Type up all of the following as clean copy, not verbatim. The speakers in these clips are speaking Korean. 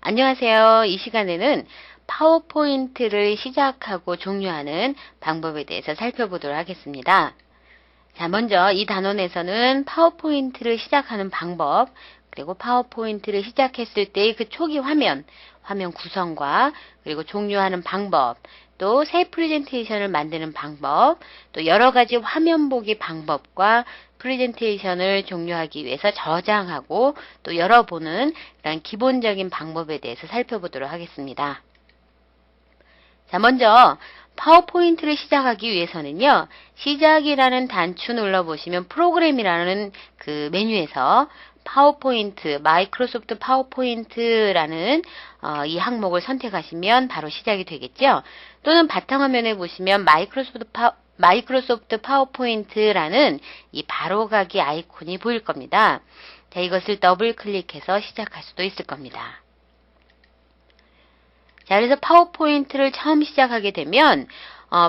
안녕하세요. 이 시간에는 파워포인트를 시작하고 종료하는 방법에 대해서 살펴보도록 하겠습니다. 자, 먼저 이 단원에서는 파워포인트를 시작하는 방법, 그리고 파워포인트를 시작했을 때의 그 초기 화면 구성과 그리고 종료하는 방법, 또 새 프레젠테이션을 만드는 방법, 또 여러 가지 화면 보기 방법과 프레젠테이션을 종료하기 위해서 저장하고 또 열어보는 그런 기본적인 방법에 대해서 살펴보도록 하겠습니다. 자, 먼저 파워포인트를 시작하기 위해서는요, 시작이라는 단추 눌러보시면 프로그램이라는 그 메뉴에서 파워포인트, 마이크로소프트 파워포인트라는 이 항목을 선택하시면 바로 시작이 되겠죠. 또는 바탕화면에 보시면 마이크로소프트 파워포인트라는 이 바로가기 아이콘이 보일 겁니다. 자, 이것을 더블 클릭해서 시작할 수도 있을 겁니다. 자, 그래서 파워포인트를 처음 시작하게 되면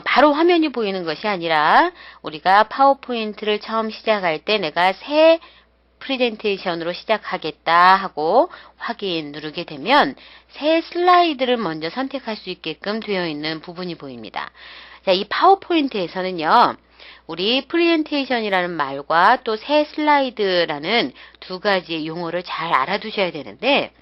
바로 화면이 보이는 것이 아니라 우리가 파워포인트를 처음 시작할 때 내가 새 프레젠테이션으로 시작하겠다 하고 확인 누르게 되면 새 슬라이드를 먼저 선택할 수 있게끔 되어 있는 부분이 보입니다. 자, 이 파워포인트에서는요, 우리 프레젠테이션이라는 말과 또 새 슬라이드라는 두 가지의 용어를 잘 알아두셔야 되는데,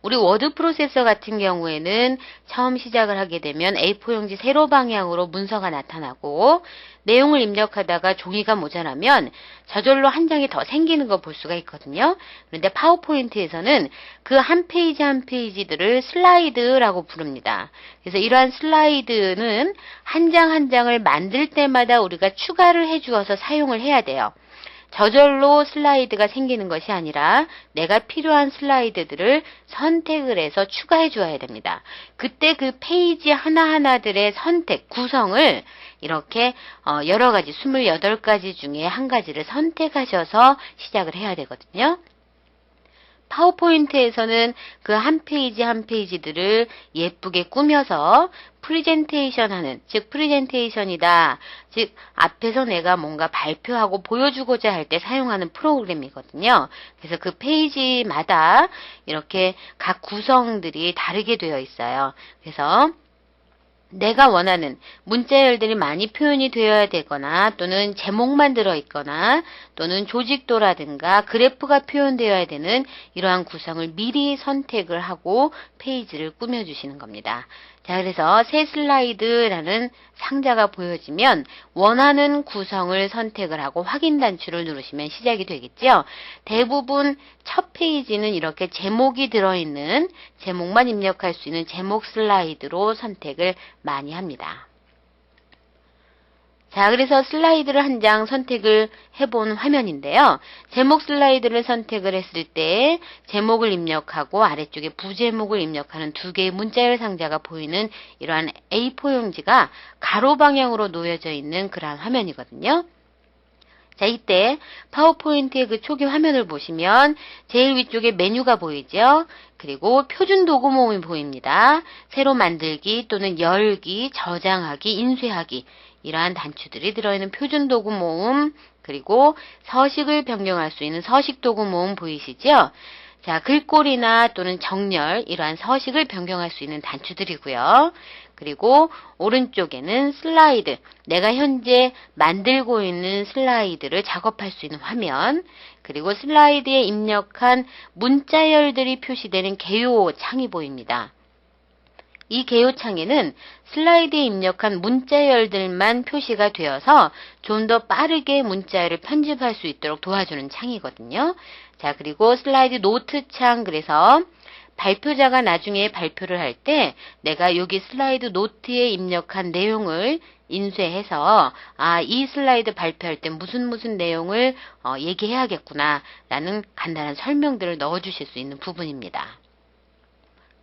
우리 워드 프로세서 같은 경우에는 처음 시작을 하게 되면 A4 용지 세로 방향으로 문서가 나타나고 내용을 입력하다가 종이가 모자라면 저절로 한 장이 더 생기는 거 볼 수가 있거든요. 그런데 파워포인트에서는 그 한 페이지 한 페이지들을 슬라이드라고 부릅니다. 그래서 이러한 슬라이드는 한 장 한 장을 만들 때마다 우리가 추가를 해주어서 사용을 해야 돼요. 저절로 슬라이드가 생기는 것이 아니라 내가 필요한 슬라이드들을 선택을 해서 추가해 주어야 됩니다. 그때 그 페이지 하나하나들의 선택, 구성을 이렇게 여러 가지 28가지 중에 한 가지를 선택하셔서 시작을 해야 되거든요. 파워포인트에서는 그 한 페이지 한 페이지들을 예쁘게 꾸며서 프레젠테이션 하는, 즉 프레젠테이션이다. 즉 앞에서 내가 뭔가 발표하고 보여주고자 할 때 사용하는 프로그램이거든요. 그래서 그 페이지마다 이렇게 각 구성들이 다르게 되어 있어요. 그래서 내가 원하는 문자열들이 많이 표현이 되어야 되거나 또는 제목만 들어있거나 또는 조직도라든가 그래프가 표현되어야 되는 이러한 구성을 미리 선택을 하고 페이지를 꾸며주시는 겁니다. 자, 그래서 새 슬라이드라는 상자가 보여지면 원하는 구성을 선택을 하고 확인 단추를 누르시면 시작이 되겠죠. 대부분 첫 페이지는 이렇게 제목이 들어있는, 제목만 입력할 수 있는 제목 슬라이드로 선택을 많이 합니다. 자, 그래서 슬라이드를 한 장 선택을 해본 화면인데요. 제목 슬라이드를 선택을 했을 때 제목을 입력하고 아래쪽에 부제목을 입력하는 두 개의 문자열 상자가 보이는 이러한 A4 용지가 가로 방향으로 놓여져 있는 그러한 화면이거든요. 자, 이때 파워포인트의 그 초기 화면을 보시면 제일 위쪽에 메뉴가 보이죠? 그리고 표준 도구 모음이 보입니다. 새로 만들기 또는 열기, 저장하기, 인쇄하기 이러한 단추들이 들어있는 표준 도구 모음, 그리고 서식을 변경할 수 있는 서식 도구 모음 보이시죠? 자, 글꼴이나 또는 정렬 이러한 서식을 변경할 수 있는 단추들이고요. 그리고 오른쪽에는 슬라이드, 내가 현재 만들고 있는 슬라이드를 작업할 수 있는 화면, 그리고 슬라이드에 입력한 문자열들이 표시되는 개요 창이 보입니다. 이 개요창에는 슬라이드에 입력한 문자열들만 표시가 되어서 좀 더 빠르게 문자열을 편집할 수 있도록 도와주는 창이거든요. 자, 그리고 슬라이드 노트 창, 그래서 발표자가 나중에 발표를 할 때 내가 여기 슬라이드 노트에 입력한 내용을 인쇄해서 이 슬라이드 발표할 때 무슨 내용을 얘기해야겠구나 라는 간단한 설명들을 넣어주실 수 있는 부분입니다.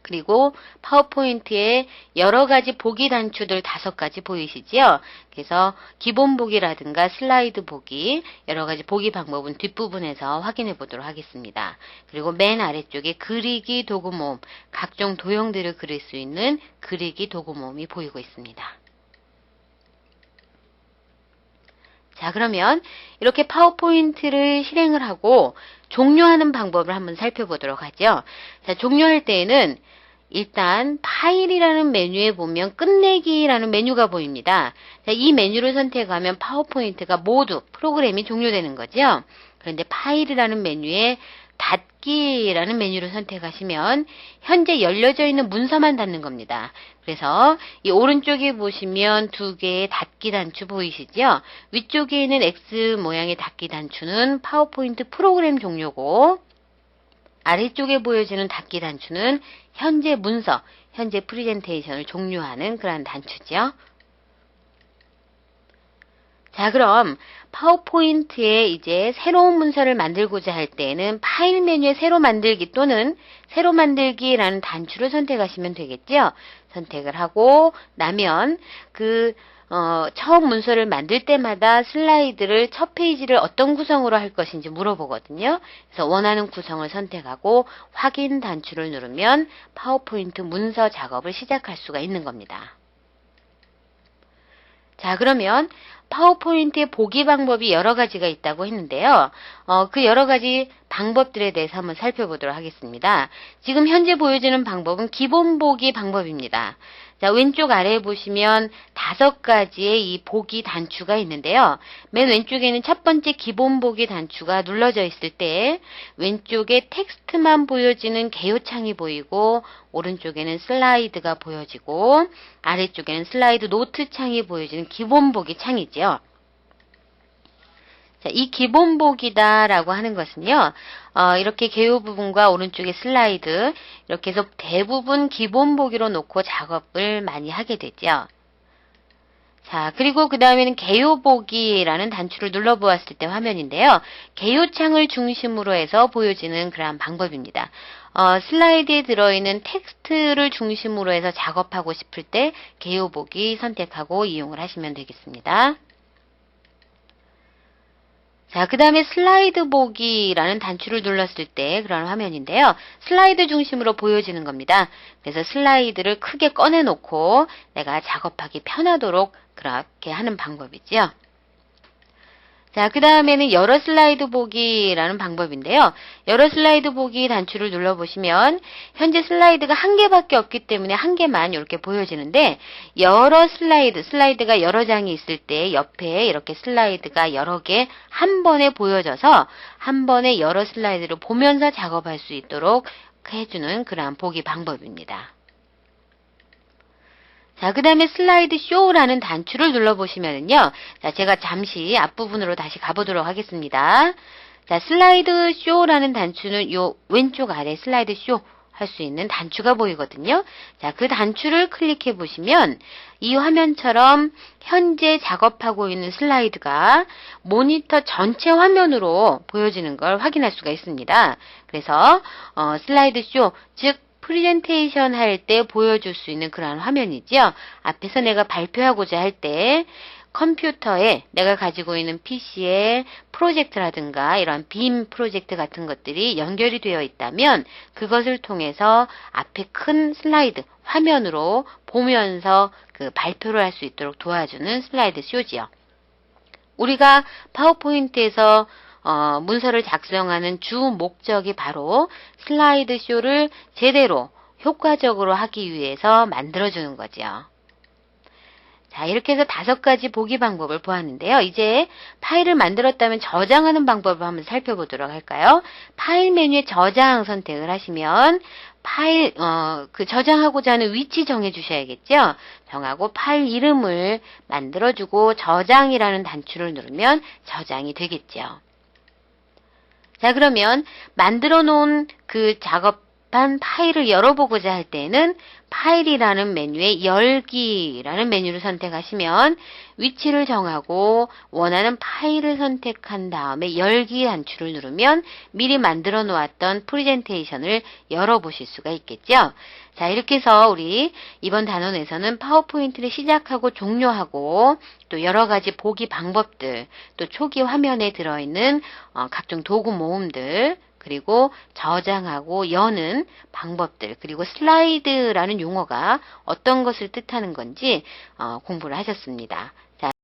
그리고 파워포인트에 여러 가지 보기 단추들 5가지 보이시지요? 그래서 기본 보기라든가 슬라이드 보기, 여러 가지 보기 방법은 뒷부분에서 확인해 보도록 하겠습니다. 그리고 맨 아래쪽에 그리기 도구 모음, 각종 도형들을 그릴 수 있는 그리기 도구 모음이 보이고 있습니다. 자, 그러면 이렇게 파워포인트를 실행을 하고 종료하는 방법을 한번 살펴보도록 하죠. 자, 종료할 때에는 일단 파일이라는 메뉴에 보면 끝내기라는 메뉴가 보입니다. 자, 이 메뉴를 선택하면 파워포인트가 모두 프로그램이 종료되는 거죠. 그런데 파일이라는 메뉴에 닫기라는 메뉴를 선택하시면 현재 열려져 있는 문서만 닫는 겁니다. 그래서 이 오른쪽에 보시면 두 개의 닫기 단추 보이시죠? 위쪽에 있는 X 모양의 닫기 단추는 파워포인트 프로그램 종료고, 아래쪽에 보여지는 닫기 단추는 현재 문서, 현재 프레젠테이션을 종료하는 그러한 단추죠. 자, 그럼 파워포인트에 이제 새로운 문서를 만들고자 할 때는 파일 메뉴에 새로 만들기 또는 새로 만들기라는 단추를 선택하시면 되겠죠. 선택을 하고 나면 처음 문서를 만들 때마다 슬라이드를 첫 페이지를 어떤 구성으로 할 것인지 물어보거든요. 그래서 원하는 구성을 선택하고 확인 단추를 누르면 파워포인트 문서 작업을 시작할 수가 있는 겁니다. 자, 그러면 파워포인트의 보기 방법이 여러 가지가 있다고 했는데요. 그 여러 가지 방법들에 대해서 한번 살펴보도록 하겠습니다. 지금 현재 보여지는 방법은 기본 보기 방법입니다. 자, 왼쪽 아래에 보시면 5가지의 이 보기 단추가 있는데요. 맨 왼쪽에는 첫 번째 기본 보기 단추가 눌러져 있을 때 왼쪽에 텍스트만 보여지는 개요창이 보이고, 오른쪽에는 슬라이드가 보여지고, 아래쪽에는 슬라이드 노트 창이 보여지는 기본 보기 창이죠. 자, 이 기본 보기다라고 하는 것은요, 이렇게 개요 부분과 오른쪽에 슬라이드, 이렇게 해서 대부분 기본 보기로 놓고 작업을 많이 하게 되죠. 자, 그리고 그 다음에는 개요 보기라는 단추를 눌러보았을 때 화면인데요. 개요창을 중심으로 해서 보여지는 그러한 방법입니다. 슬라이드에 들어있는 텍스트를 중심으로 해서 작업하고 싶을 때 개요 보기 선택하고 이용을 하시면 되겠습니다. 자, 그 다음에 슬라이드 보기라는 단추를 눌렀을 때 그런 화면인데요. 슬라이드 중심으로 보여지는 겁니다. 그래서 슬라이드를 크게 꺼내놓고 내가 작업하기 편하도록 그렇게 하는 방법이죠. 자, 그 다음에는 여러 슬라이드 보기라는 방법인데요. 여러 슬라이드 보기 단추를 눌러보시면 현재 슬라이드가 한 개밖에 없기 때문에 한 개만 이렇게 보여지는데, 여러 슬라이드가 여러 장이 있을 때 옆에 이렇게 슬라이드가 여러 개 한 번에 보여져서 한 번에 여러 슬라이드를 보면서 작업할 수 있도록 해주는 그러한 보기 방법입니다. 자, 그 다음에 슬라이드 쇼라는 단추를 눌러보시면은요. 자, 제가 잠시 앞부분으로 다시 가보도록 하겠습니다. 자, 슬라이드 쇼라는 단추는 요 왼쪽 아래 슬라이드 쇼 할 수 있는 단추가 보이거든요. 자, 그 단추를 클릭해 보시면 이 화면처럼 현재 작업하고 있는 슬라이드가 모니터 전체 화면으로 보여지는 걸 확인할 수가 있습니다. 그래서 슬라이드 쇼, 즉 프레젠테이션 할 때 보여줄 수 있는 그런 화면이죠. 앞에서 내가 발표하고자 할 때 컴퓨터에 내가 가지고 있는 PC에 프로젝트라든가 이런 빔 프로젝트 같은 것들이 연결이 되어 있다면 그것을 통해서 앞에 큰 슬라이드 화면으로 보면서 그 발표를 할 수 있도록 도와주는 슬라이드 쇼지요. 우리가 파워포인트에서 문서를 작성하는 주 목적이 바로 슬라이드 쇼를 제대로 효과적으로 하기 위해서 만들어주는 거죠. 자, 이렇게 해서 5가지 보기 방법을 보았는데요. 이제 파일을 만들었다면 저장하는 방법을 한번 살펴보도록 할까요? 파일 메뉴에 저장 선택을 하시면 파일, 저장하고자 하는 위치 정해 주셔야겠죠? 정하고 파일 이름을 만들어주고 저장이라는 단추를 누르면 저장이 되겠죠. 자, 그러면 만들어 놓은 그 작업한 파일을 열어보고자 할 때는 파일이라는 메뉴에 열기라는 메뉴를 선택하시면 위치를 정하고 원하는 파일을 선택한 다음에 열기 단추를 누르면 미리 만들어 놓았던 프레젠테이션을 열어보실 수가 있겠죠. 자, 이렇게 해서 우리 이번 단원에서는 파워포인트를 시작하고 종료하고 또 여러 가지 보기 방법들, 또 초기 화면에 들어있는 각종 도구 모음들, 그리고 저장하고 여는 방법들, 그리고 슬라이드라는 용어가 어떤 것을 뜻하는 건지 공부를 하셨습니다.